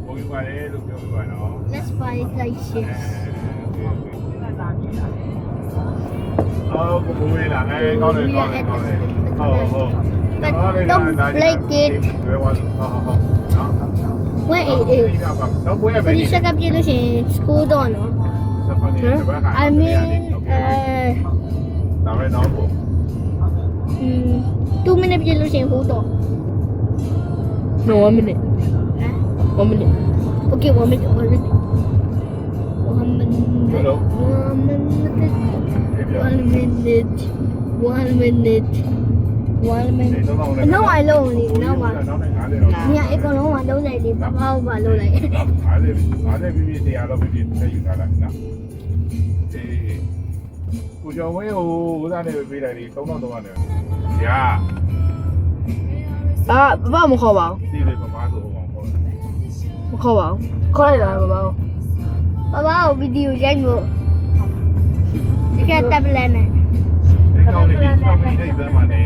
ကိုယူပါတယ်လို့ပြောပြပါနော် Let's buy like shit. အော်ကိုဝေးလာကောင်းတယ်ကောင်းတယ်ကောင်းတယ်ဟုတ် But don't break it. ဘယ်ဝါဟုတ်နော် Where it is. တော့ဘယ်ပဲ ဒီစကပြလို့ရှိရင် school တော့နော် I mean ဒါပဲတော့ကို 2 minutes ပြလို့ရှိရင်ဟိုတော့ No, 1 minute. 1 minute. Okay, 1 minute. 1 minute. 1 minute. 1 minute. 1 minute. 1 minute. No, I lonely. No, I. ညအကောင်လုံးက30လေးဘာမှမလုပ်လိုက် 50ပြည့်တရားတော့ပြည့်သိယူထားလိုက်နော်ကိုကျော်ဝင်းဟိုဥစားနေပေးလိုက်ဒီ3300နဲ့ညာ 爸爸没考吧？ ဒီလေးပမားဆိုအောင်ပေါ့ 没考吧？考来了，爸爸。ဘာဘာကိုဗီဒီယိုရိုက်လို့ဒီကတက်ပလက်နဲ့ ဒီကောင်လေးဒီကောင်လေးဒီဘက်မှာနေ